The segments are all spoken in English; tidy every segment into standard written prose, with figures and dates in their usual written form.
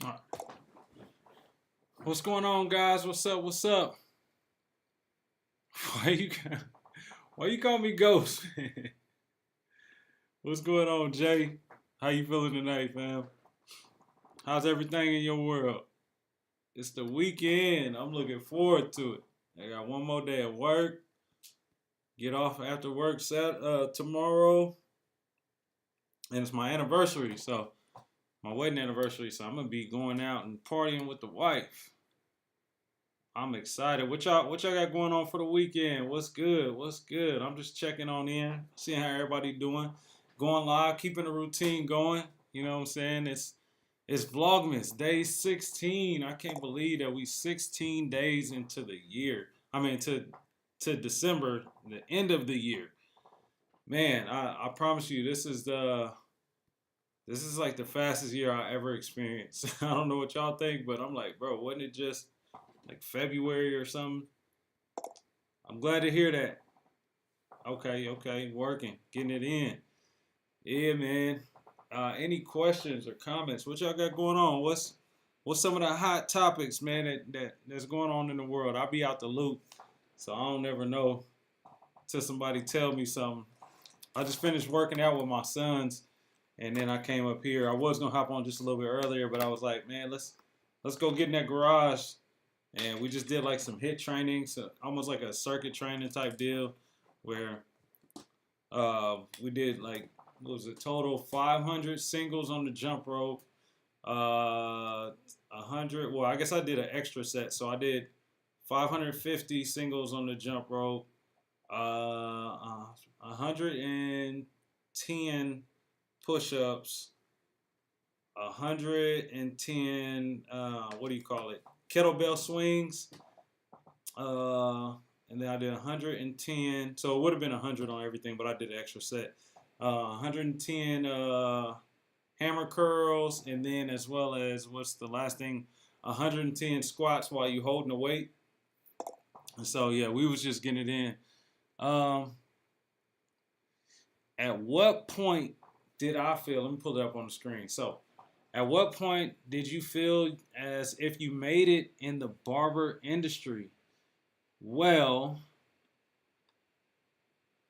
Alright. What's going on, guys? What's up? What's up? Why you why you call me Ghost? What's going on, Jay? How you feeling tonight, fam? How's everything in your world? It's the weekend. I'm looking forward to it. I got one more day of work. Get off after work tomorrow, and it's my anniversary, so my wedding anniversary. So I'm gonna be going out and partying with the wife. I'm excited. What y'all got going on for the weekend? What's good? What's good? I'm just checking on in, seeing how everybody doing. Going live, keeping the routine going. You know what I'm saying? It's Vlogmas, day 16. I can't believe that we 16 days into the year. I mean to December, the end of the year. Man, I promise you this is like the fastest year I ever experienced. I don't know what y'all think, but I'm like, bro, wasn't it just like February or something? I'm glad to hear that. Okay, okay, working, getting it in. Yeah, man. Any questions or comments? What y'all got going on? What's some of the hot topics, man, that's going on in the world? I'll be out the loop, so I don't ever know till somebody tell me something. I just finished working out with my sons, and then I came up here. I was gonna hop on just a little bit earlier, but I was like, man, let's go get in that garage, and we just did like some hit training, so almost like a circuit training type deal, where we did like, what was it, total 500 singles on the jump rope, 100. Well, I guess I did an extra set, so I did 550 singles on the jump rope, 110 push-ups, 110 what do you call it? Kettlebell swings. And then I did 110. So it would have been 100 on everything, but I did an extra set. 110 hammer curls, and then as well as, what's the last thing? 110 squats while you holding the weight. And so yeah, we was just getting it in. At what point did I feel? Let me pull it up on the screen. So, at what point did you feel as if you made it in the barber industry? Well,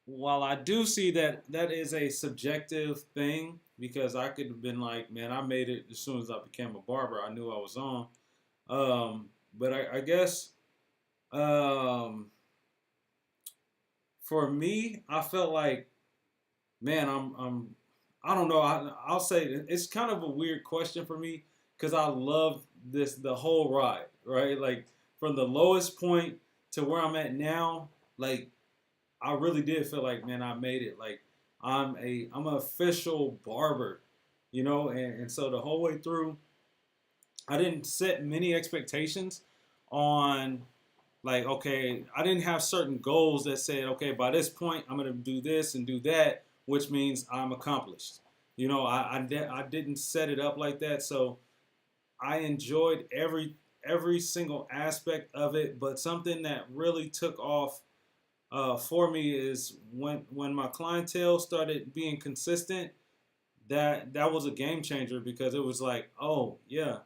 while I do see that that is a subjective thing, because I could have been like, man, I made it as soon as I became a barber. I knew I was on. But I guess um, for me, I felt like, man, I don't know. I'll say it's kind of a weird question for me because I love the whole ride, right? Like from the lowest point to where I'm at now, like I really did feel like, man, I made it. Like I'm an official barber, and so the whole way through, I didn't set many expectations on, like, okay, I didn't have certain goals that said, okay, by this point I'm gonna do this and do that, which means I'm accomplished. I didn't set it up like that, so I enjoyed every single aspect of it. But something that really took off for me is when my clientele started being consistent. That was a game changer because it was like, oh yeah,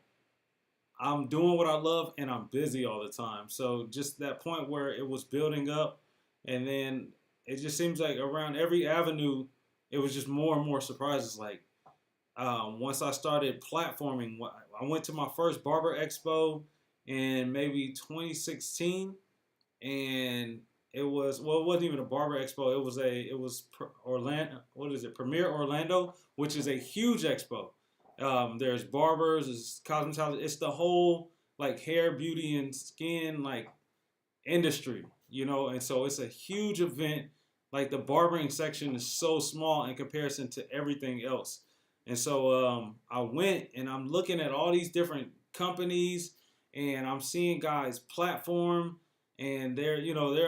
I'm doing what I love and I'm busy all the time. So just that point where it was building up, and then it just seems like around every avenue, it was just more and more surprises. Like once I started platforming, I went to my first barber expo in maybe 2016, and it wasn't even a barber expo. It was Orlando. What is it? Premier Orlando, which is a huge expo. There's barbers, there's cosmetology. It's the whole like hair, beauty, and skin like industry, and so it's a huge event. Like the barbering section is so small in comparison to everything else. And so I went and I'm looking at all these different companies, and I'm seeing guys platform, and they're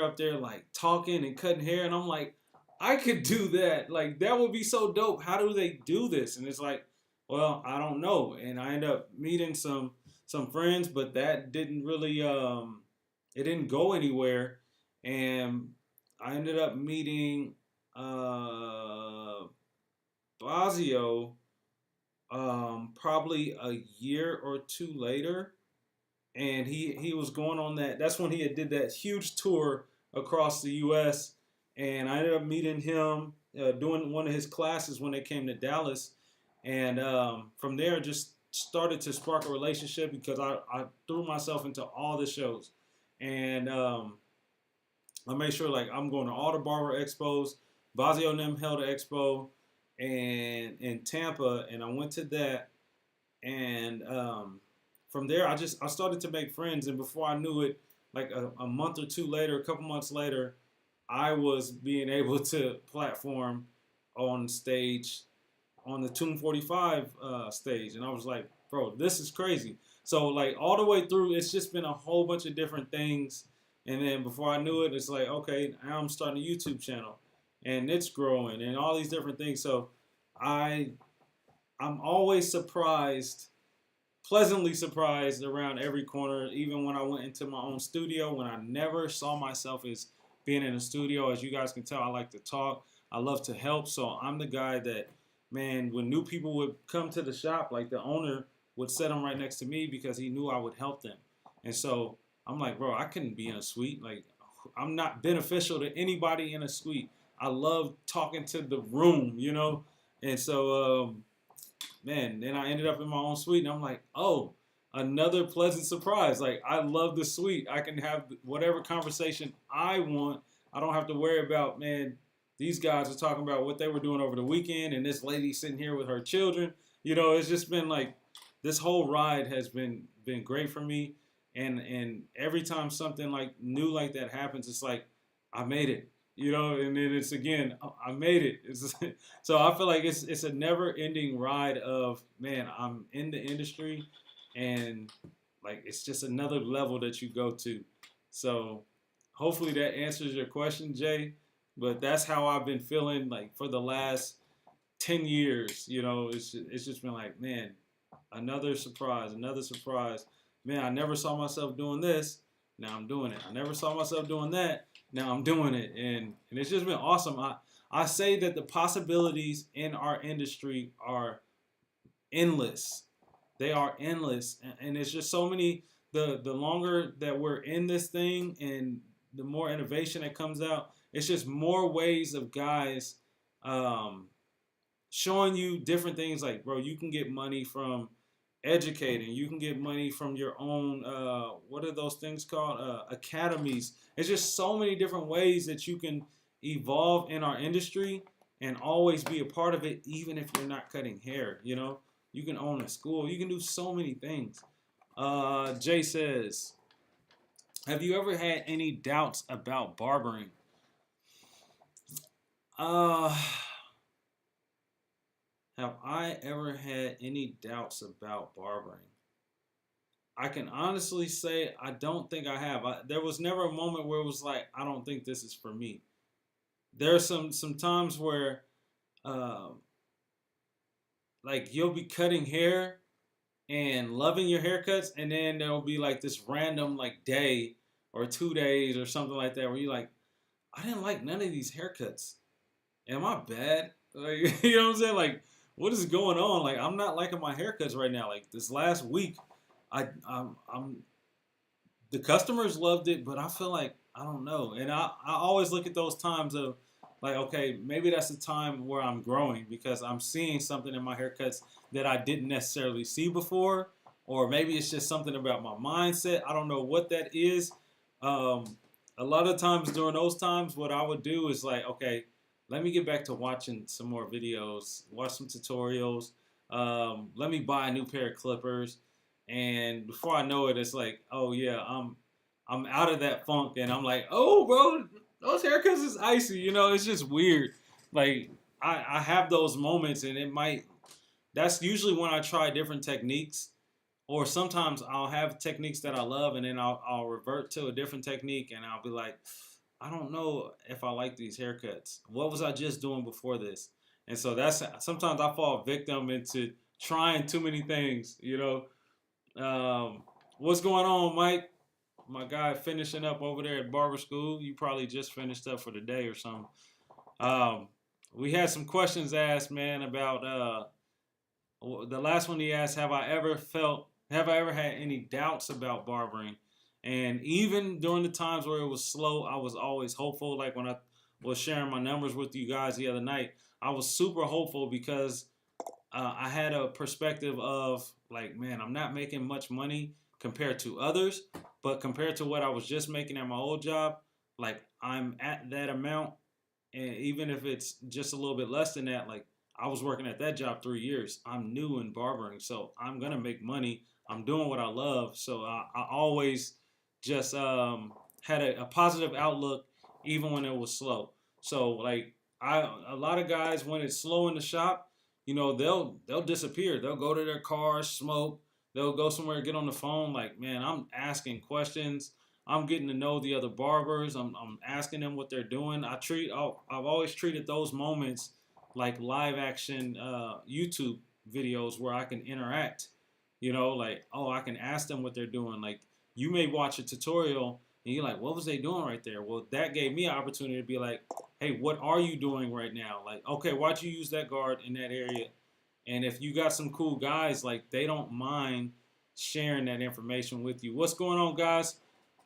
up there like talking and cutting hair, and I'm like, I could do that. Like that would be so dope. How do they do this? And it's like, well, I don't know. And I end up meeting some friends, but that didn't really it didn't go anywhere. And I ended up meeting Bazio probably a year or two later, and he was going on that. That's when he had did that huge tour across the U.S. And I ended up meeting him doing one of his classes when they came to Dallas, and from there just started to spark a relationship because I threw myself into all the shows, and I made sure like I'm going to all the barber expos. Bazio and them held an expo, and in Tampa, and I went to that, and from there I started to make friends, and before I knew it, like a month or two later, a couple months later, I was being able to platform on stage on the Tune 45 stage, and I was like, bro, this is crazy. So like all the way through, it's just been a whole bunch of different things, and then before I knew it, it's like, okay, now I'm starting a YouTube channel, and it's growing, and all these different things. So I I'm always surprised, pleasantly surprised around every corner. Even when I went into my own studio, when I never saw myself as being in a studio. As you guys can tell, I like to talk. I love to help. So I'm the guy that, man, when new people would come to the shop, like the owner would set them right next to me because he knew I would help them. And so I'm like, bro, I couldn't be in a suite. Like, I'm not beneficial to anybody in a suite. I love talking to the room, you know? And so, man, then I ended up in my own suite, and I'm like, oh, another pleasant surprise. Like, I love the suite. I can have whatever conversation I want. I don't have to worry about, man, these guys are talking about what they were doing over the weekend, and this lady sitting here with her children. You know, it's just been like this whole ride has been great for me. And every time something like new like that happens, it's like I made it. You know, and then it's again, oh, I made it. It's, so I feel like it's a never ending ride of, man, I'm in the industry, and like it's just another level that you go to. So hopefully that answers your question, Jay. But that's how I've been feeling like for the last 10 years. You know, it's just been like, man, another surprise, another surprise. Man, I never saw myself doing this. Now I'm doing it. I never saw myself doing that. Now I'm doing it, and it's just been awesome. I say that the possibilities in our industry are endless. They are endless, and it's just so many. The longer that we're in this thing, and the more innovation that comes out, it's just more ways of guys um, showing you different things. Like, bro, you can get money from educating. You can get money from your own. What are those things called? Academies. It's just so many different ways that you can evolve in our industry and always be a part of it, even if you're not cutting hair. You know, you can own a school. You can do so many things. Jay says, "Have you ever had any doubts about barbering?" Uh, have I ever had any doubts about barbering? I can honestly say I don't think I have. There was never a moment where it was like, I don't think this is for me. There are some times where, uh, like you'll be cutting hair and loving your haircuts, and then there'll be like this random like day or 2 days or something like that where you're like, I didn't like none of these haircuts. Am I bad? Like, you know what I'm saying? Like, what is going on? Like, I'm not liking my haircuts right now. Like this last week, I'm the customers loved it, but I feel like I don't know. And I always look at those times of like, okay, maybe that's the time where I'm growing because I'm seeing something in my haircuts that I didn't necessarily see before, or maybe it's just something about my mindset. I don't know what that is. A lot of times during those times, what I would do is like, okay, let me get back to watching some more videos, watch some tutorials. Let me buy a new pair of clippers, and before I know it, it's like, oh yeah, I'm out of that funk, and I'm like, oh bro, those haircuts is icy. You know, it's just weird. Like I have those moments, and it might. That's usually when I try different techniques, or sometimes I'll have techniques that I love, and then I'll revert to a different technique, and I'll be like, I don't know if I like these haircuts. What was I just doing before this? And so that's sometimes I fall victim into trying too many things. You know, what's going on, Mike? My guy finishing up over there at barber school. You probably just finished up for the day or something. Um, we had some questions asked, man, about The last one he asked, have I ever had any doubts about barbering? And even during the times where it was slow, I was always hopeful. Like when I was sharing my numbers with you guys the other night, I was super hopeful because I had a perspective of like, man, I'm not making much money compared to others, but compared to what I was just making at my old job, like I'm at that amount, and even if it's just a little bit less than that, like I was working at that job 3 years. I'm new in barbering, so I'm gonna make money. I'm doing what I love, so I always just had a positive outlook, even when it was slow. So like a lot of guys when it's slow in the shop, they'll disappear. They'll go to their car, smoke. They'll go somewhere, get on the phone. Like man, I'm asking questions. I'm getting to know the other barbers. I'm asking them what they're doing. I've always treated those moments like live action YouTube videos where I can interact. Like oh, I can ask them what they're doing. Like you may watch a tutorial and you're like, what was they doing right there? Well, that gave me an opportunity to be like, hey, what are you doing right now? Like, okay, why'd you use that guard in that area? And if you got some cool guys, like they don't mind sharing that information with you. What's going on, guys?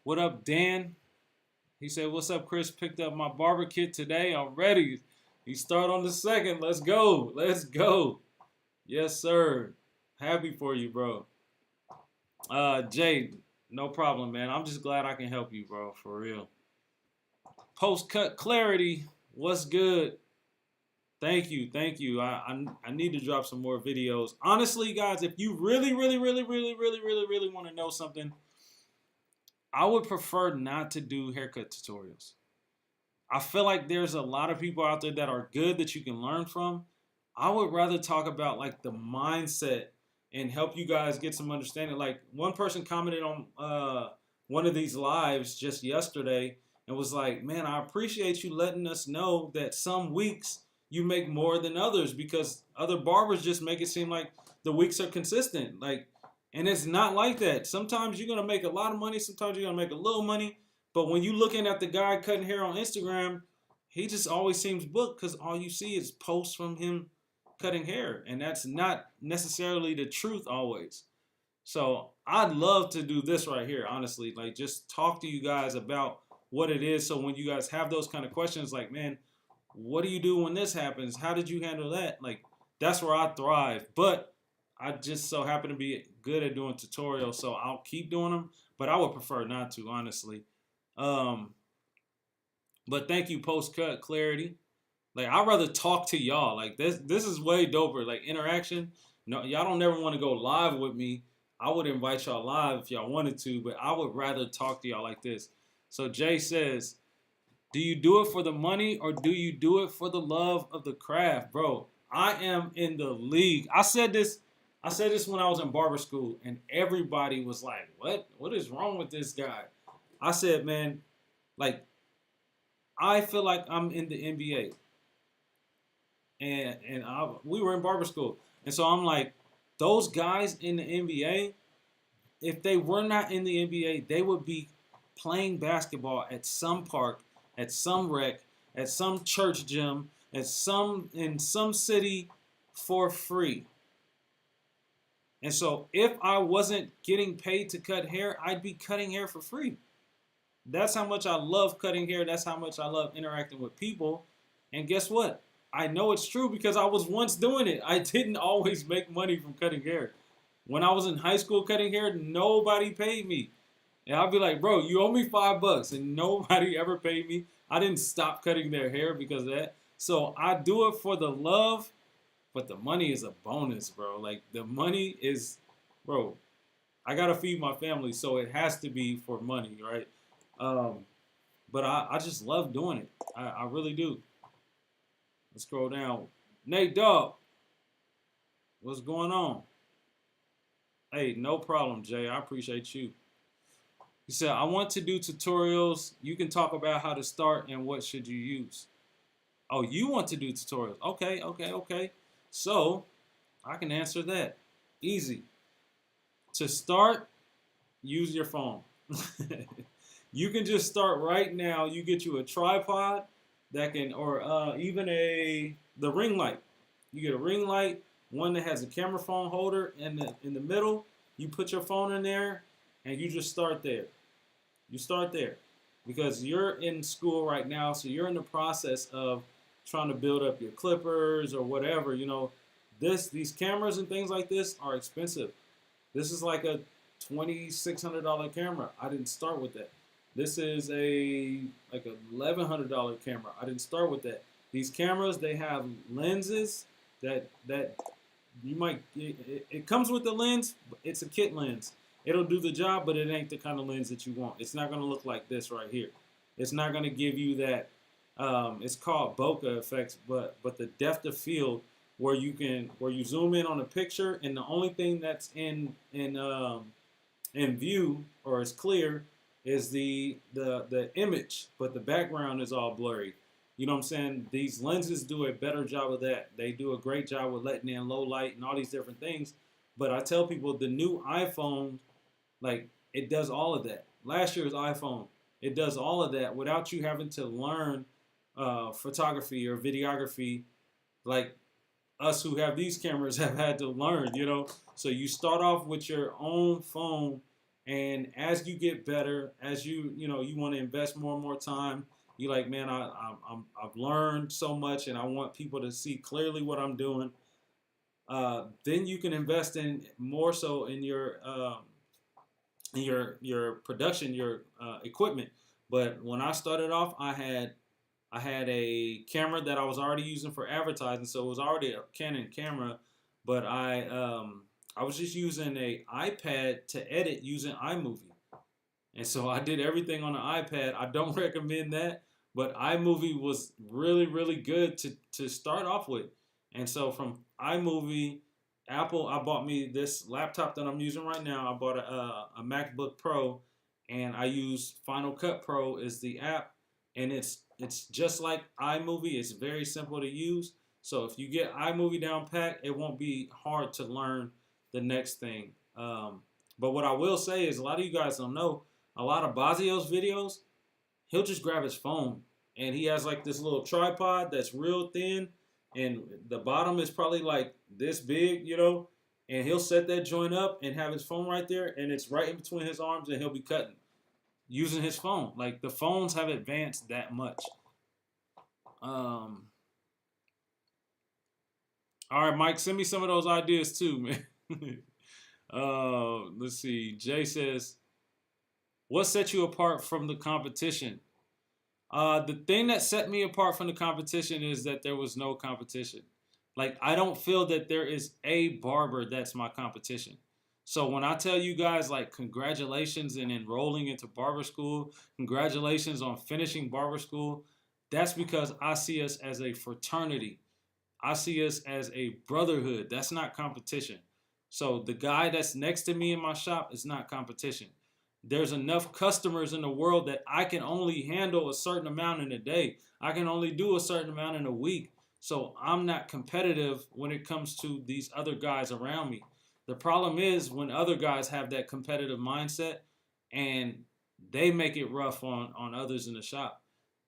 What up, Dan? He said, what's up, Chris? Picked up my barber kit today. I'm ready. You start on the second. Let's go. Let's go. Yes, sir. Happy for you, bro. Jay, no problem, man. I'm just glad I can help you, bro. For real. Post cut clarity. What's good? Thank you. Thank you. I need to drop some more videos. Honestly, guys, if you really, really, really, really, really, really, really want to know something, I would prefer not to do haircut tutorials. I feel like there's a lot of people out there that are good that you can learn from. I would rather talk about like the mindset and help you guys get some understanding. Like one person commented on one of these lives just yesterday and was like, "Man, I appreciate you letting us know that some weeks you make more than others because other barbers just make it seem like the weeks are consistent." Like, and it's not like that. Sometimes you're gonna make a lot of money. Sometimes you're gonna make a little money. But when you looking at the guy cutting hair on Instagram, he just always seems booked because all you see is posts from him cutting hair, and that's not necessarily the truth always. So I'd love to do this right here, honestly, like just talk to you guys about what it is. So when you guys have those kind of questions, like, man, what do you do when this happens? How did you handle that? Like, that's where I thrive. But I just so happen to be good at doing tutorials, so I'll keep doing them. But I would prefer not to, honestly. Um, but thank you, post cut clarity. Like I'd rather talk to y'all. Like this is way doper. Like interaction. No, y'all don't never want to go live with me. I would invite y'all live if y'all wanted to, but I would rather talk to y'all like this. So Jay says, do you do it for the money or do you do it for the love of the craft, bro? I am in the league. I said this when I was in barber school, and everybody was like, "What? What is wrong with this guy?" I said, "Man, like I feel like I'm in the NBA, and we were in barber school, and so I'm like, those guys in the NBA, if they were not in the NBA, they would be playing basketball at some park, at some rec, at some church gym, in some city for free. And so if I wasn't getting paid to cut hair, I'd be cutting hair for free. That's how much I love cutting hair. That's how much I love interacting with people. And guess what? I know it's true because I was once doing it. I didn't always make money from cutting hair. When I was in high school cutting hair, nobody paid me. And I'd be like, bro, you owe me $5. And nobody ever paid me. I didn't stop cutting their hair because of that. So I do it for the love, but the money is a bonus, bro. Like the money is, bro, I gotta feed my family, so it has to be for money, right? Um, but I just love doing it. I really do. Let's scroll down. Nate Dog, what's going on? Hey, no problem, Jay. I appreciate you. He said, I want to do tutorials. You can talk about how to start and what should you use. Oh, you want to do tutorials. Okay, okay, okay. So, I can answer that. Easy. To start, use your phone. You can just start right now. You get you a tripod that can, or even the ring light. You get a ring light, one that has a camera phone holder in the middle. You put your phone in there, and you just start there. You start there because you're in school right now, so you're in the process of trying to build up your clippers or whatever. These cameras and things like this are expensive. This is like a $2,600 camera. I didn't start with that. This is a $1,100 camera. I didn't start with that. These cameras, they have lenses that you might. It comes with the lens. It's a kit lens. It'll do the job, but it ain't the kind of lens that you want. It's not going to look like this right here. It's not going to give you that. It's called bokeh effects, but the depth of field where you zoom in on a picture and the only thing that's in view or is clear is the image, but the background is all blurry. You know what I'm saying? These lenses do a better job of that. They do a great job with letting in low light and all these different things. But I tell people the new iPhone, like, it does all of that. Last year's iPhone, it does all of that without you having to learn photography or videography like us who have these cameras have had to learn. So you start off with your own phone, and as you get better, as you want to invest more and more time, you're like, man, I've learned so much, and I want people to see clearly what I'm doing. Then you can invest in more so in your production, your equipment. But when I started off, I had a camera that I was already using for advertising, so it was already a Canon camera, but I was just using a iPad to edit using iMovie. And so I did everything on the iPad. I don't recommend that, but iMovie was really, really good to start off with. And so from iMovie, I bought me this laptop that I'm using right now. I bought a MacBook Pro, and I use Final Cut Pro as the app, and it's just like iMovie. It's very simple to use. So if you get iMovie down pat, it won't be hard to learn the next thing. But what I will say is, a lot of you guys don't know, a lot of Bazio's videos, he'll just grab his phone, and he has like this little tripod that's real thin, and the bottom is probably like this big, and he'll set that joint up and have his phone right there, and it's right in between his arms, and he'll be cutting using his phone. Like, the phones have advanced that much. All right, Mike, send me some of those ideas too, man. Let's see. Jay says, what set you apart from the competition? The thing that set me apart from the competition is that there was no competition. Like, I don't feel that there is a barber that's my competition. So when I tell you guys, like, congratulations in enrolling into barber school, congratulations on finishing barber school, that's because I see us as a fraternity. I see us as a brotherhood. That's not competition. So the guy that's next to me in my shop is not competition. There's enough customers in the world that I can only handle a certain amount in a day. I can only do a certain amount in a week. So I'm not competitive when it comes to these other guys around me. The problem is when other guys have that competitive mindset and they make it rough on others in the shop.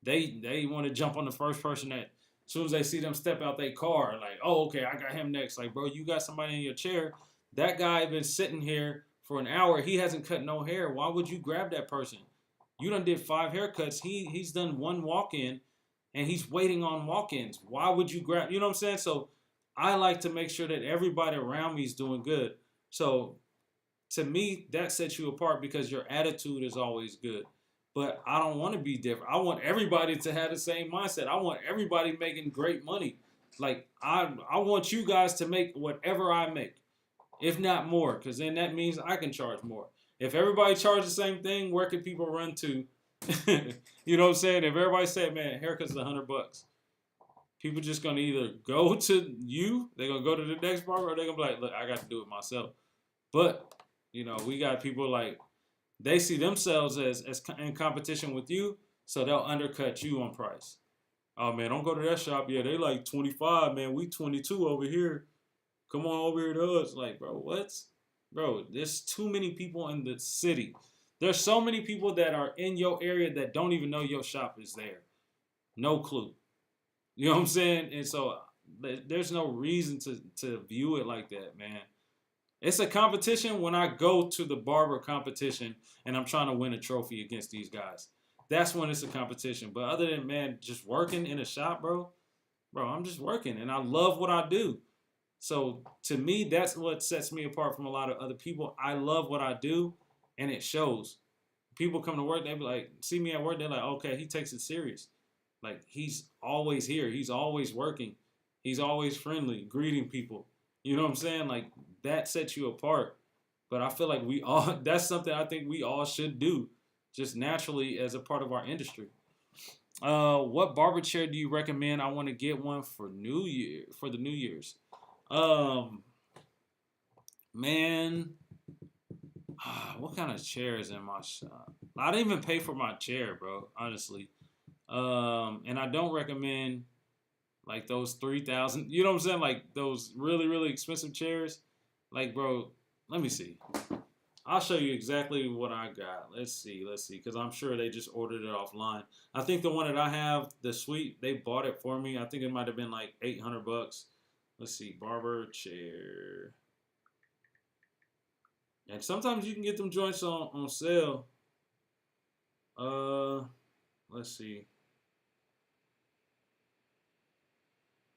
They want to jump on the first person that, as soon as they see them step out their car, like, oh, okay, I got him next. Like, bro, you got somebody in your chair. That guy been sitting here for an hour. He hasn't cut no hair. Why would you grab that person? You done did 5 haircuts. He's done 1 walk-in, and he's waiting on walk-ins. Why would you grab? You know what I'm saying? So I like to make sure that everybody around me is doing good. So to me, that sets you apart because your attitude is always good. But I don't want to be different. I want everybody to have the same mindset. I want everybody making great money. Like, I want you guys to make whatever I make, if not more, because then that means I can charge more. If everybody charges the same thing, where can people run to? You know what I'm saying? If everybody said, man, haircut's $100, people just going to either go to you, they're going to go to the next barber, or they're going to be like, look, I got to do it myself. But, we got people like, they see themselves as in competition with you, so they'll undercut you on price. Oh, man, don't go to that shop. Yeah, they like 25, man. We 22 over here. Come on over here to us. Like, bro, what? Bro, there's too many people in the city. There's so many people that are in your area that don't even know your shop is there. No clue. You know what I'm saying? And so there's no reason to view it like that, man. It's a competition when I go to the barber competition and I'm trying to win a trophy against these guys. That's when it's a competition. But other than, man, just working in a shop, bro, I'm just working and I love what I do. So to me, that's what sets me apart from a lot of other people. I love what I do, and it shows. People come to work, they be like, see me at work, they're like, okay, he takes it serious. Like he's always here, he's always working, he's always friendly, greeting people. You know what I'm saying? Like that sets you apart. But I feel like we all that's something I think we all should do, just naturally as a part of our industry. What barber chair do you recommend? I want to get one for the New Year's. Um, man, what kind of chair is in my shop? I didn't even pay for my chair, bro. Honestly, and I don't recommend like those 3,000. You know what I'm saying? Like those really really expensive chairs. Like, bro, let me see. I'll show you exactly what I got. Let's see, because I'm sure they just ordered it offline. I think the one that I have, the suite, they bought it for me. I think it might have been like $800. Let's see, barber chair. And sometimes you can get them joints on sale. Uh, let's see.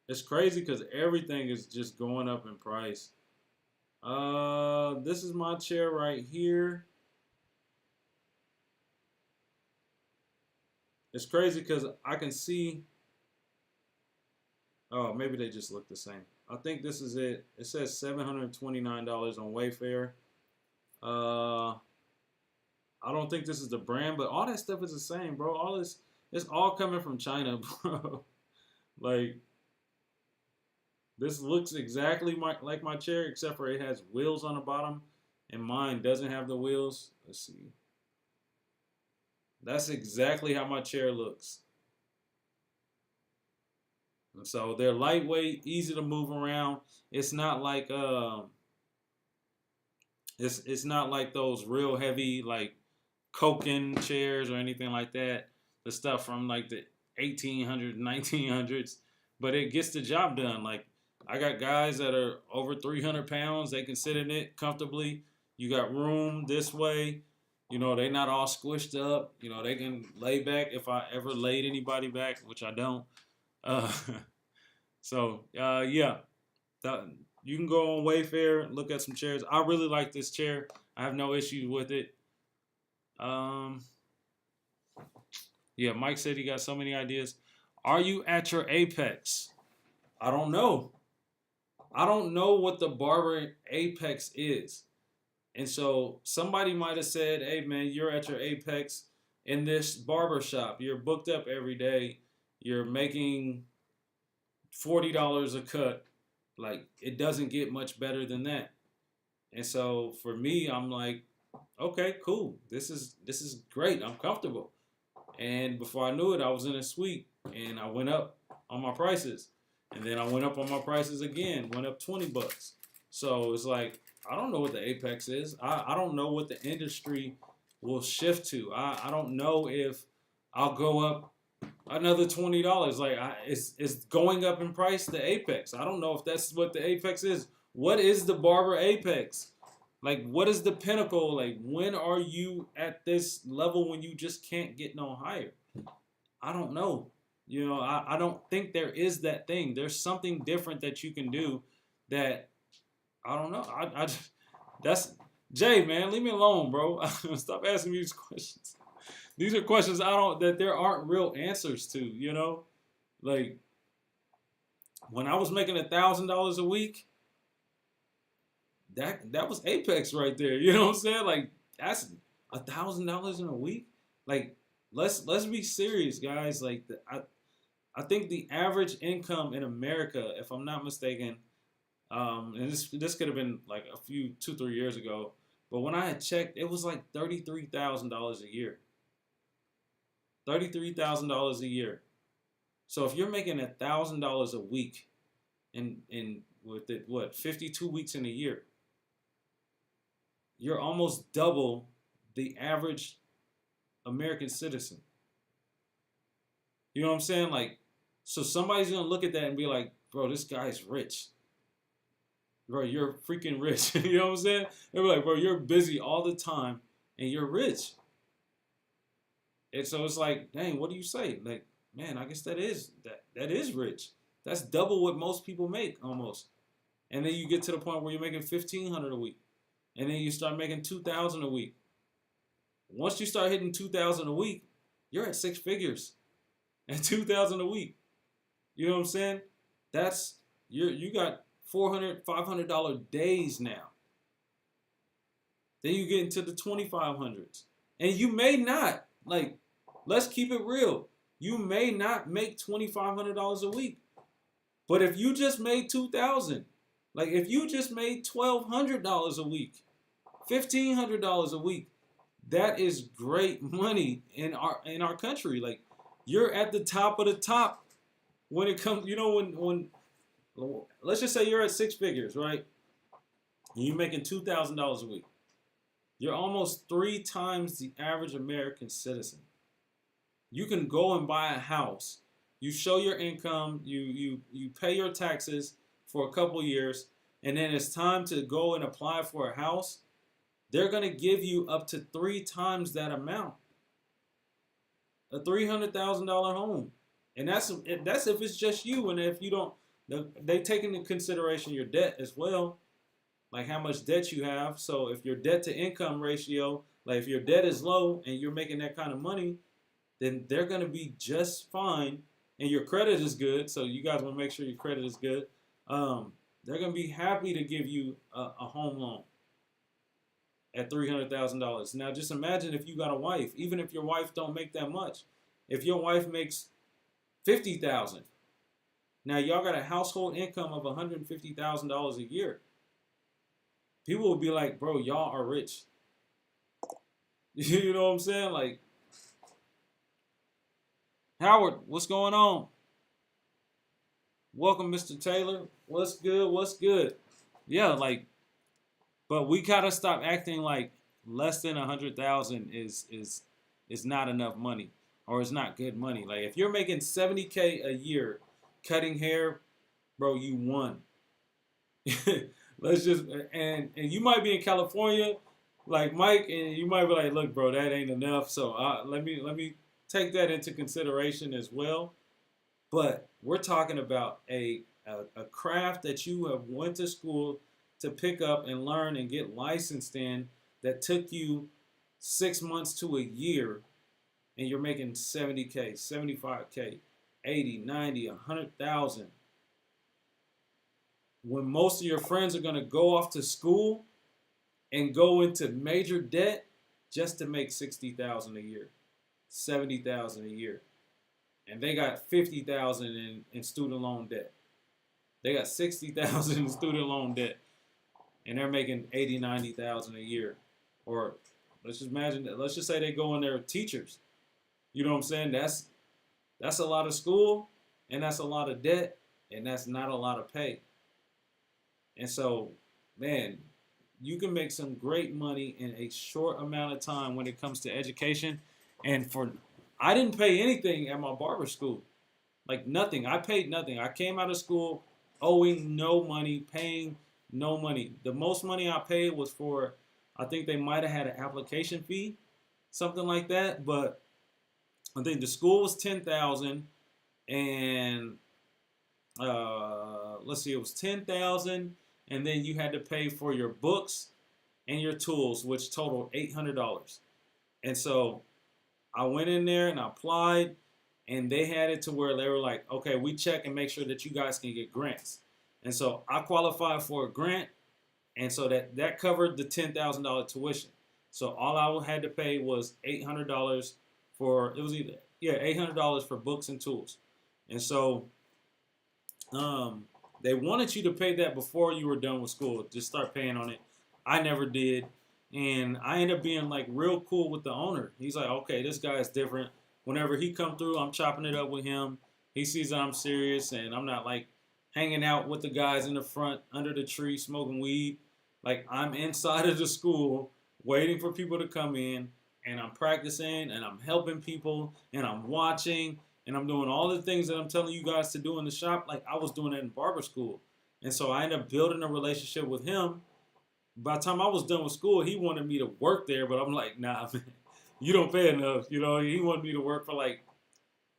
It's crazy because everything is just going up in price. This is my chair right here. It's crazy because I can see. Oh, maybe they just look the same. I think this is it. It says $729 on Wayfair. Uh, I don't think this is the brand, but all that stuff is the same, bro. All this, it's all coming from China, bro. Like this looks exactly like my chair, except for it has wheels on the bottom, and mine doesn't have the wheels. Let's see. That's exactly how my chair looks. And so they're lightweight, easy to move around. It's not like it's not like those real heavy like Koken chairs or anything like that. The stuff from like the 1800s, 1900s, but it gets the job done. Like I got guys that are over 300 pounds. They can sit in it comfortably. You got room this way. You know, they're not all squished up. You know, they can lay back if I ever laid anybody back, which I don't. Uh, yeah, that, you can go on Wayfair, look at some chairs. I really like this chair. I have no issues with it. Um, yeah, Mike said he got so many ideas. Are you at your apex? I don't know. I don't know what the barber apex is. And so somebody might have said, hey, man, you're at your apex in this barber shop. You're booked up every day. You're making $40 a cut. Like, it doesn't get much better than that. And so for me, I'm like, okay, cool. This is great. I'm comfortable. And before I knew it, I was in a suite and I went up on my prices. And then I went up on my prices again, went up $20. So it's like, I don't know what the apex is. I don't know what the industry will shift to. I don't know if I'll go up another $20. Like it's going up in price, the apex. I don't know if that's what the apex is. What is the barber apex? Like, what is the pinnacle? Like, when are you at this level when you just can't get no higher? I don't know. You know, I don't think there is that thing. There's something different that you can do that I don't know. I just, that's Jay, man. Leave me alone, bro. Stop asking me these questions. These are questions that there aren't real answers to. You know, like when I was making $1,000 a week, that was apex right there. You know what I'm saying? Like that's $1,000 in a week. Like let's be serious, guys. Like I think the average income in America, if I'm not mistaken, and this could have been like a few 2-3 years ago, but when I had checked, it was like $33,000 a year. $33,000 a year. So if you're making $1,000 a week, in with it, what 52 weeks in a year, you're almost double the average American citizen. You know what I'm saying? Like, so somebody's gonna look at that and be like, bro, this guy's rich. Bro, you're freaking rich. You know what I'm saying? They were like, bro, you're busy all the time and you're rich. And so it's like, dang, what do you say? Like, man, I guess that is rich. That's double what most people make almost. And then you get to the point where you're making 1,500 a week, and then you start making 2,000 a week. Once you start hitting 2,000 a week, you're at six figures, and 2,000 a week. You know what I'm saying? That's you got $400, $500 days now. Then you get into the 2,500s, and you may not like. Let's keep it real. You may not make $2,500 a week, but if you just made 2,000, like if you just made $1,200 a week, $1,500 a week, that is great money in our country. Like you're at the top of the top when it comes. You know when let's just say you're at six figures, right? And you're making $2,000 a week. You're almost 3 times the average American citizen. You can go and buy a house. You show your income. You pay your taxes for a couple years, and then it's time to go and apply for a house. They're gonna give you up to 3 times that amount. A $300,000 home, and that's if it's just you, and if you don't, they take into consideration your debt as well, like how much debt you have. So if your debt to income ratio, like if your debt is low and you're making that kind of money, then they're going to be just fine, and your credit is good. So you guys want to make sure your credit is good. They're going to be happy to give you a home loan at $300,000. Now just imagine if you got a wife, even if your wife don't make that much. If your wife makes $50,000, now y'all got a household income of $150,000 a year. People will be like, bro, y'all are rich. You know what I'm saying? Like, Howard, what's going on? Welcome, Mr. Taylor. What's good? What's good? Yeah, like, but we gotta stop acting like less than 100,000 is not enough money, or it's not good money. Like if you're making 70K a year cutting hair, bro, you won. Let's just and you might be in California, like Mike, and you might be like, look, bro, that ain't enough. So let me take that into consideration as well. But we're talking about a craft that you have went to school to pick up and learn and get licensed in, that took you 6 months to a year, and you're making 70K, 75K, 80, 90, 100,000. When most of your friends are going to go off to school and go into major debt just to make 60,000 a year, 70,000 a year. And they got 50,000 in student loan debt. They got 60,000 in student loan debt, and they're making 80, 90,000 a year. Or let's just imagine that. Let's just say they go in there teachers. You know what I'm saying? That's a lot of school, and that's a lot of debt, and that's not a lot of pay. And so, man, you can make some great money in a short amount of time when it comes to education. And I didn't pay anything at my barber school, like nothing. I paid nothing. I came out of school owing no money, paying no money. The most money I paid was for, I think they might have had an application fee, something like that. But I think the school was $10,000, and let's see, it was $10,000, and then you had to pay for your books and your tools, which totaled $800. And so I went in there and I applied, and they had it to where they were like, okay, we check and make sure that you guys can get grants. And so I qualified for a grant, and so that covered the $10,000 tuition. So all I had to pay was $800 for, it was either, yeah, $800 for books and tools. And so they wanted you to pay that before you were done with school. Just start paying on it. I never did. And I ended up being like real cool with the owner. He's like, okay, this guy is different. Whenever he come through, I'm chopping it up with him. He sees that I'm serious, and I'm not like hanging out with the guys in the front under the tree smoking weed. Like, I'm inside of the school waiting for people to come in, and I'm practicing, and I'm helping people, and I'm watching, and I'm doing all the things that I'm telling you guys to do in the shop, like I was doing it in barber school. And so I ended up building a relationship with him. By the time I was done with school, he wanted me to work there, but I'm like, nah, man, you don't pay enough. You know, he wanted me to work for like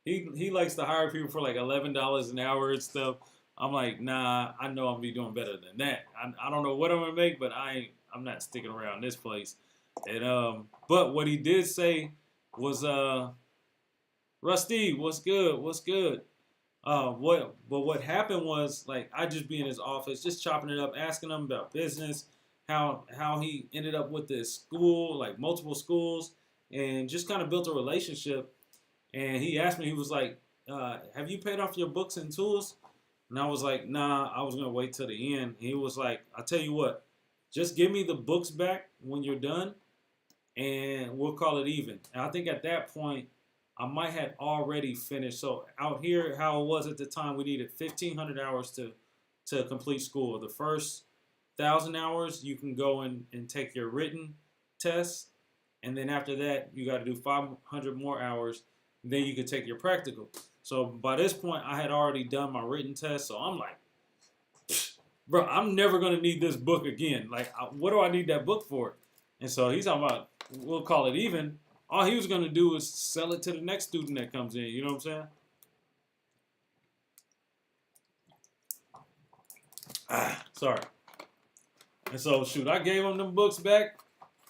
he likes to hire people for like $11 an hour and stuff. I'm like, nah, I know I'm gonna be doing better than that. I don't know what I'm gonna make, but I'm not sticking around this place. And but what he did say was Rusty, what's good? What's good? What happened was like I just be in his office, just chopping it up, asking him about business, how he ended up with this school, like multiple schools, and just kind of built a relationship. And he asked me, he was like, "Have you paid off your books and tools?" And I was like, "Nah, I was gonna wait till the end." He was like, "I'll tell you what, just give me the books back when you're done, and we'll call it even." And I think at that point, I might have already finished. So out here, how it was at the time, we needed 1,500 hours to complete school. The first 1,000 hours, you can go and take your written test, and then after that, you got to do 500 more hours. Then you can take your practical. So by this point, I had already done my written test. So I'm like, bro, I'm never gonna need this book again. Like, what do I need that book for? And so he's talking about, we'll call it even. All he was gonna do is sell it to the next student that comes in. You know what I'm saying? Sorry. And so shoot, I gave him them books back,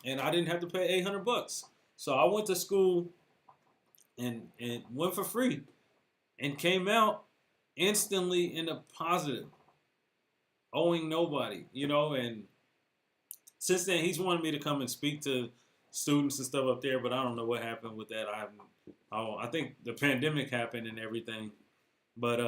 and I didn't have to pay $800. So I went to school and went for free, and came out instantly in a positive, owing nobody. You know, and since then he's wanted me to come and speak to students and stuff up there, but I don't know what happened with that. I think the pandemic happened and everything. But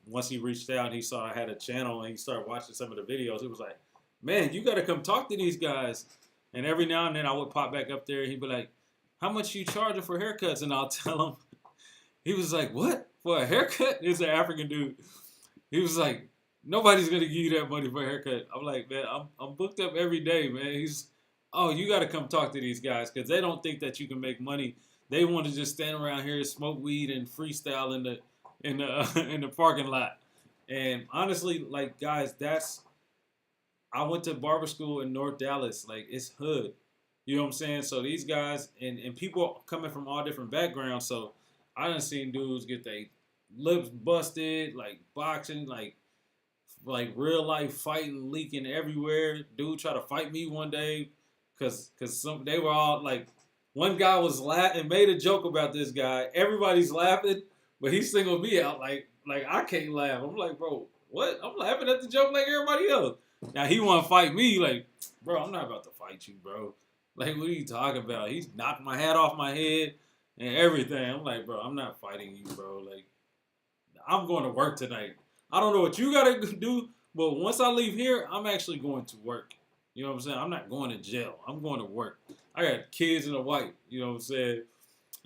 once he reached out, he saw I had a channel and he started watching some of the videos. He was like, "Man, you got to come talk to these guys." And every now and then I would pop back up there. And he'd be like, "How much you charging for haircuts?" And I'll tell him. He was like, "What? For a haircut?" It's an African dude. He was like, "Nobody's gonna give you that money for a haircut." I'm like, "Man, I'm booked up every day, man." He's, "Oh, you got to come talk to these guys because they don't think that you can make money. They want to just stand around here, smoke weed, and freestyle in the in the parking lot." And honestly, like guys, I went to barber school in North Dallas. Like it's hood. You know what I'm saying? So these guys and people coming from all different backgrounds. So I done seen dudes get their lips busted, like boxing, like real life fighting, leaking everywhere. Dude tried to fight me one day because some they were all like, one guy was laughing and made a joke about this guy. Everybody's laughing, but he singled me out like I can't laugh. I'm like, bro, what? I'm laughing at the joke like everybody else. Now he want to fight me, like, bro, I'm not about to fight you, bro. Like, what are you talking about? He's knocked my hat off my head and everything. I'm like, bro, I'm not fighting you, bro. Like, I'm going to work tonight. I don't know what you gotta do, but once I leave here, I'm actually going to work. You know what I'm saying? I'm not going to jail. I'm going to work. I got kids and a wife. You know what I'm saying?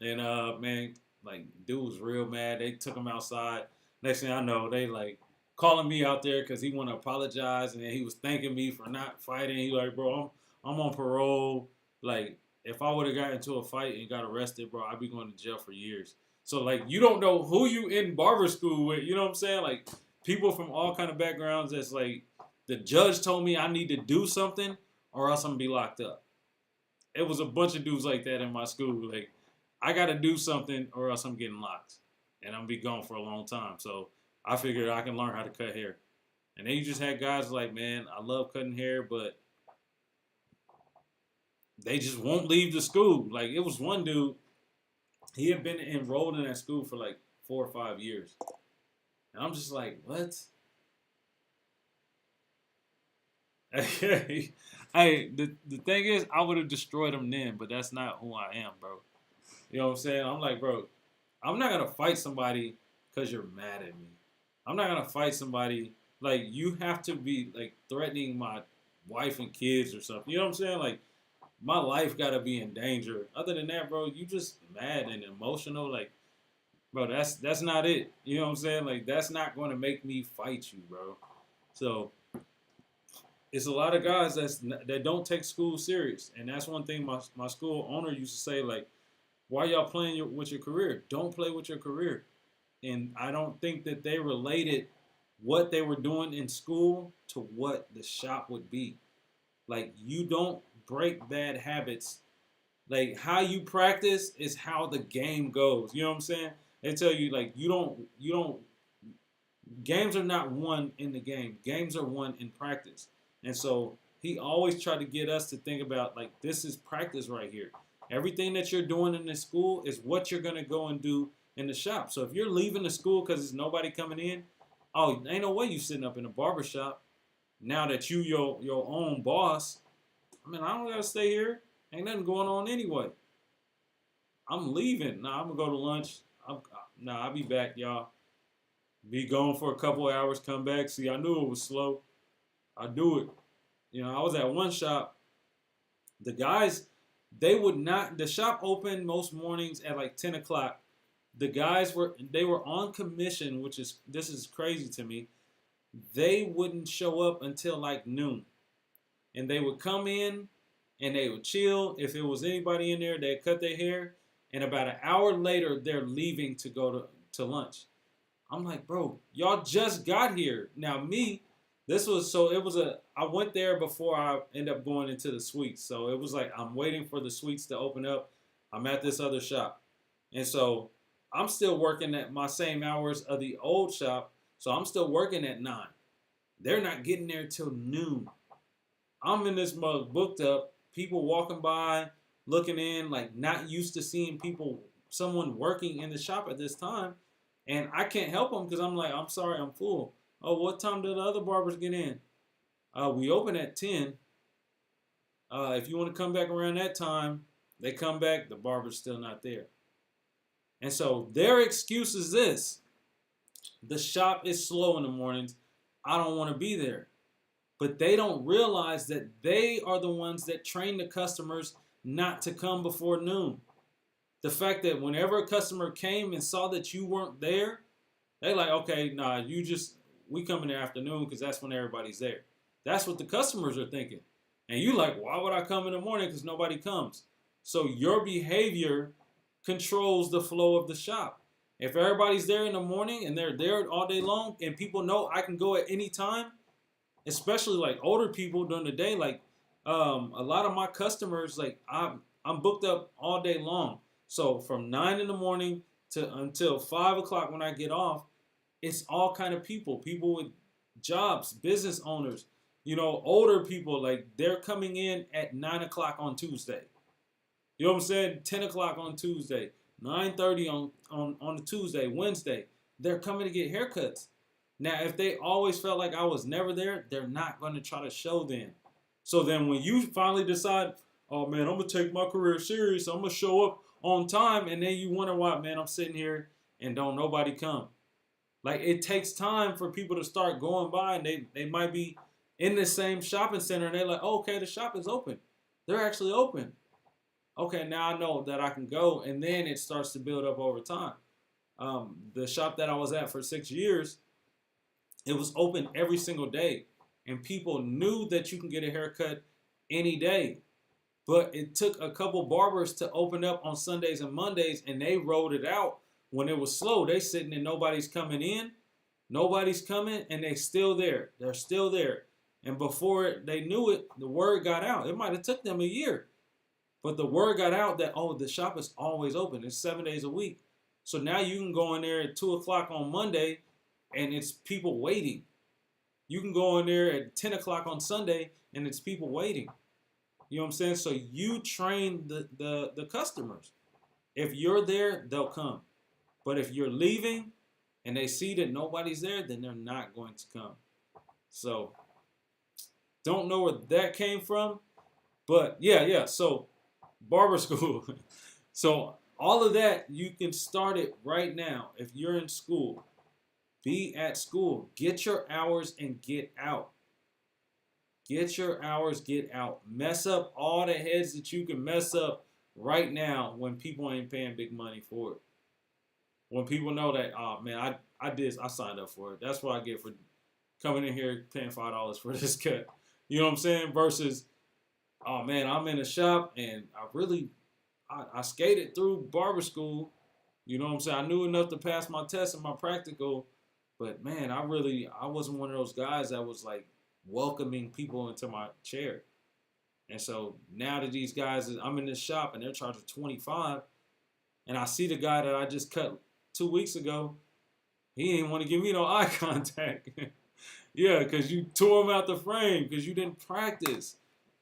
And man, like dude was real mad. They took him outside. Next thing I know, they like calling me out there because he want to apologize, and then he was thanking me for not fighting. He like, bro, I'm on parole. Like, if I would have got into a fight and got arrested, bro, I'd be going to jail for years. So like, you don't know who you in barber school with. You know what I'm saying? Like, people from all kind of backgrounds. That's like, the judge told me I need to do something or else I'm gonna be locked up. It was a bunch of dudes like that in my school. Like, I got to do something or else I'm getting locked, and I'm gonna be gone for a long time. So I figured I can learn how to cut hair. And then you just had guys like, man, I love cutting hair, but they just won't leave the school. Like, it was one dude, he had been enrolled in that school for like 4 or 5 years. And I'm just like, what? Hey, the thing is, I would have destroyed him then, but that's not who I am, bro. You know what I'm saying? I'm like, bro, I'm not gonna fight somebody because you're mad at me. I'm not gonna fight somebody like you have to be like threatening my wife and kids or something. You know what I'm saying? Like, my life gotta be in danger. Other than that, bro, you just mad and emotional. Like, bro, that's not it. You know what I'm saying? Like, that's not gonna make me fight you, bro. So it's a lot of guys that don't take school serious, and that's one thing my school owner used to say. Like, why y'all playing with your career? Don't play with your career. And I don't think that they related what they were doing in school to what the shop would be. Like, you don't break bad habits. Like, how you practice is how the game goes. You know what I'm saying? They tell you, like, you don't games are not won in the game. Games are won in practice. And so he always tried to get us to think about, like, this is practice right here. Everything that you're doing in the school is what you're gonna go and do in the shop. So if you're leaving the school because there's nobody coming in, oh, ain't no way you sitting up in a barber shop. Now that you your own boss, I mean, I don't gotta stay here. Ain't nothing going on anyway. I'm leaving. Nah, I'm gonna go to lunch. I'll be back, y'all. Be gone for a couple of hours, come back. See, I knew it was slow. I do it. You know, I was at one shop. The guys, they would not. The shop opened most mornings at like 10 o'clock. The guys they were on commission, which is this is crazy to me. They wouldn't show up until like noon, and they would come in and they would chill. If it was anybody in there, they'd cut their hair, and about an hour later, they're leaving to go to lunch. I'm like, bro, y'all just got here. Now me, I went there before I end up going into the suites. So it was like I'm waiting for the suites to open up. I'm at this other shop. And so I'm still working at my same hours of the old shop. So I'm still working at 9. They're not getting there till noon. I'm in this mug booked up, people walking by, looking in, like not used to seeing someone working in the shop at this time. And I can't help them because I'm like, I'm sorry, I'm full. Oh, what time do the other barbers get in? We open at 10. If you want to come back around that time, they come back, the barber's still not there. And so their excuse is this: the shop is slow in the mornings. I don't want to be there. But they don't realize that they are the ones that train the customers not to come before noon. The fact that whenever a customer came and saw that you weren't there, they like, okay, nah, we come in the afternoon because that's when everybody's there. That's what the customers are thinking. And you like, why would I come in the morning because nobody comes? So your behavior controls the flow of the shop. If everybody's there in the morning and they're there all day long and people know I can go at any time, especially like older people during the day, like a lot of my customers, like I'm booked up all day long. So from 9 in the morning to until 5 o'clock when I get off, it's all kind of people with jobs, business owners, older people, like they're coming in at 9 o'clock on Tuesday. You know what I'm saying? 10 o'clock on Tuesday, 9:30 on the Tuesday, Wednesday. They're coming to get haircuts. Now, if they always felt like I was never there, they're not going to try to show then. So then when you finally decide, oh man, I'm going to take my career serious, I'm going to show up on time, and then you wonder why, man, I'm sitting here and don't nobody come. Like, it takes time for people to start going by, and they might be in the same shopping center, and they're like, oh, okay, the shop is open. They're actually open. Okay, now I know that I can go, and then it starts to build up over time. The shop that I was at for 6 years, it was open every single day, and people knew that you can get a haircut any day. But it took a couple barbers to open up on Sundays and Mondays, and they rolled it out when it was slow. They sitting and nobody's coming in, nobody's coming, and they still there. They're still there. And before they knew it, the word got out. It might have took them a year, but the word got out that, oh, the shop is always open. It's 7 days a week. So now you can go in there at 2 o'clock on Monday, and it's people waiting. You can go in there at 10 o'clock on Sunday, and it's people waiting. You know what I'm saying? So you train the customers. If you're there, they'll come. But if you're leaving and they see that nobody's there, then they're not going to come. So don't know where that came from. But yeah. So barber school. So all of that, you can start it right now. If you're in school, be at school. Get your hours and get out. Get your hours, get out. Mess up all the heads that you can mess up right now when people ain't paying big money for it. When people know that, oh man, I signed up for it. That's what I get for coming in here paying $5 for this cut. You know what I'm saying? Versus, oh man, I'm in a shop and I skated through barber school You know what I'm saying? I knew enough to pass my test and my practical, but man, I wasn't one of those guys that was like welcoming people into my chair. And so now that these guys, I'm in this shop and they're charging 25, and I see the guy that I just cut 2 weeks ago, he didn't want to give me no eye contact. Yeah, because you tore him out the frame because you didn't practice.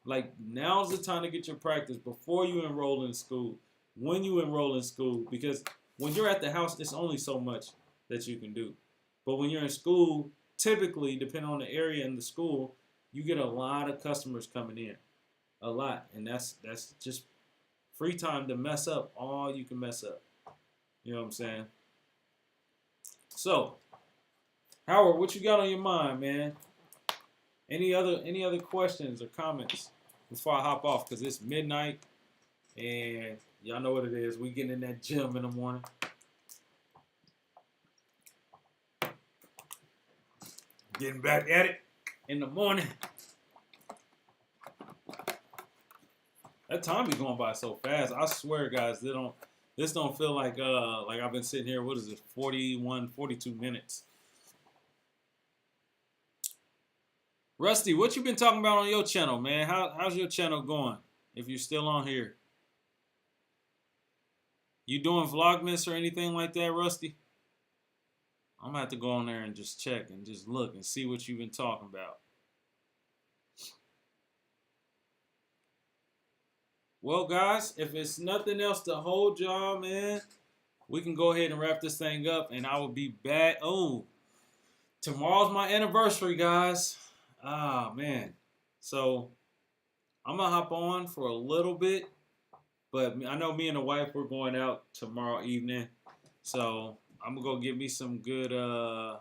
Like, now's the time to get your practice before you enroll in school, when you enroll in school, because when you're at the house, it's only so much that you can do. But when you're in school, typically, depending on the area in the school, you get a lot of customers coming in, a lot, and that's just free time to mess up all you can mess up. You know what I'm saying? So, Howard, what you got on your mind, man? Any other questions or comments before I hop off? Because it's midnight, and y'all know what it is. We getting in that gym in the morning. Getting back at it in the morning. That time be going by so fast. I swear, guys, this don't feel like I've been sitting here, what is it, 41, 42 minutes. Rusty, what you been talking about on your channel, man? How's your channel going? If you're still on here. You doing vlogmas or anything like that, Rusty? I'm gonna have to go on there and just check and just look and see what you've been talking about. Well, guys, if it's nothing else to hold y'all, man, we can go ahead and wrap this thing up, and I will be back. Oh, tomorrow's my anniversary, guys. Ah, man. So I'm gonna hop on for a little bit, but I know me and the wife, we're going out tomorrow evening. So I'm gonna go get me some good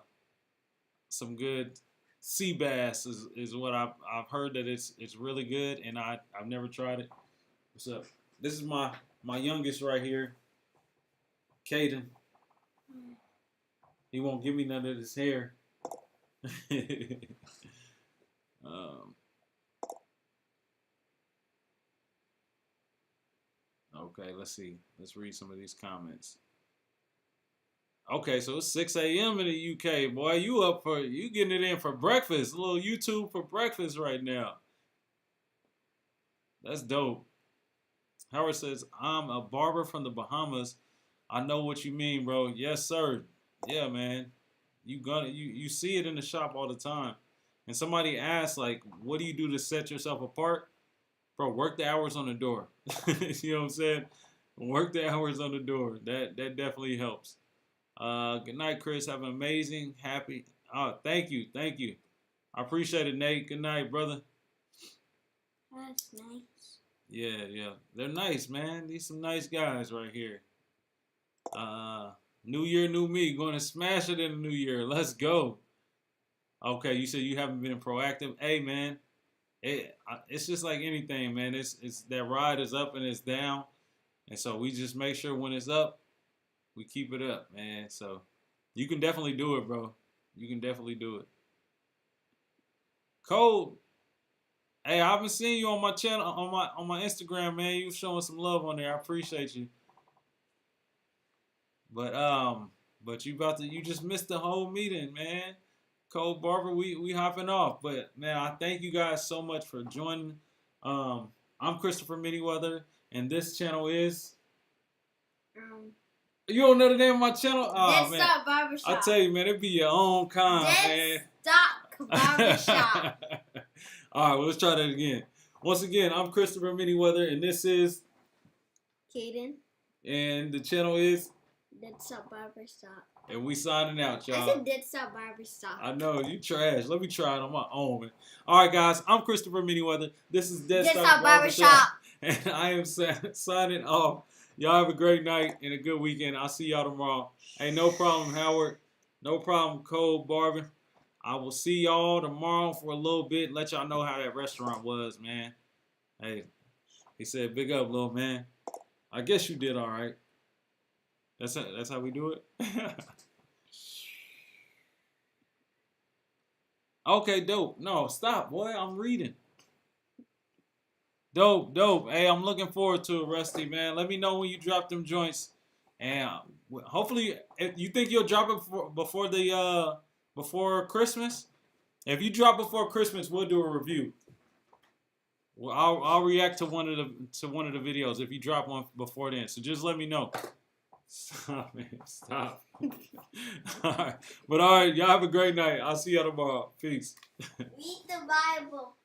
sea bass is what I've heard that it's really good, and I've never tried it. What's up? This is my youngest right here, Caden. He won't give me none of his hair. Okay, let's see. Let's read some of these comments. Okay, so it's 6 a.m. in the UK. Boy, you getting it in for breakfast. A little YouTube for breakfast right now. That's dope. Howard says, I'm a barber from the Bahamas. I know what you mean, bro. Yes, sir. Yeah, man. You see it in the shop all the time. And somebody asks, like, what do you do to set yourself apart? Bro, work the hours on the door. You know what I'm saying? Work the hours on the door. That definitely helps. Good night, Chris. Have an amazing, happy. Oh, thank you. Thank you. I appreciate it, Nate. Good night, brother. That's nice. Yeah. They're nice, man. These some nice guys right here. New year, new me. Going to smash it in the new year. Let's go. Okay, you said you haven't been proactive. Hey, man. It's just like anything, man. It's that ride is up and it's down. And so we just make sure when it's up, we keep it up, man. So you can definitely do it, bro. You can definitely do it. Cole, hey, I haven't seen you on my channel, on my Instagram, man. You showing some love on there. I appreciate you. But you just missed the whole meeting, man. Cole Barber, we hopping off. But man, I thank you guys so much for joining. I'm Christopher Manyweather, and this channel is. You don't know the name of my channel? Oh, man. Stop Barbershop. I tell you, man, it be your own kind, man. Stop Barbershop. All right, well, let's try that again. Once again, I'm Christopher Manyweather, and this is Caden. And the channel is Dead Stop Barbershop. And we signing out, y'all. I said Dead Stop Barbershop. I know, you trash. Let me try it on my own, man. All right, guys, I'm Christopher Manyweather. This is Dead Stop Barbershop. And I am signing off. Y'all have a great night and a good weekend. I'll see y'all tomorrow. Hey, no problem, Howard. No problem, Cole Barber. I will see y'all tomorrow for a little bit. Let y'all know how that restaurant was, man. Hey, he said, big up, little man. I guess you did all right. That's how we do it? Okay, dope. No, stop, boy. I'm reading. Dope. Hey, I'm looking forward to it, Rusty, man. Let me know when you drop them joints. And hopefully, if you think you'll drop it before Christmas. If you drop before Christmas, we'll do a review. Well, I'll react to one of the videos if you drop one before then. So just let me know. Stop, man. Stop. All right. But all right, y'all have a great night. I'll see y'all tomorrow. Peace. Read the Bible.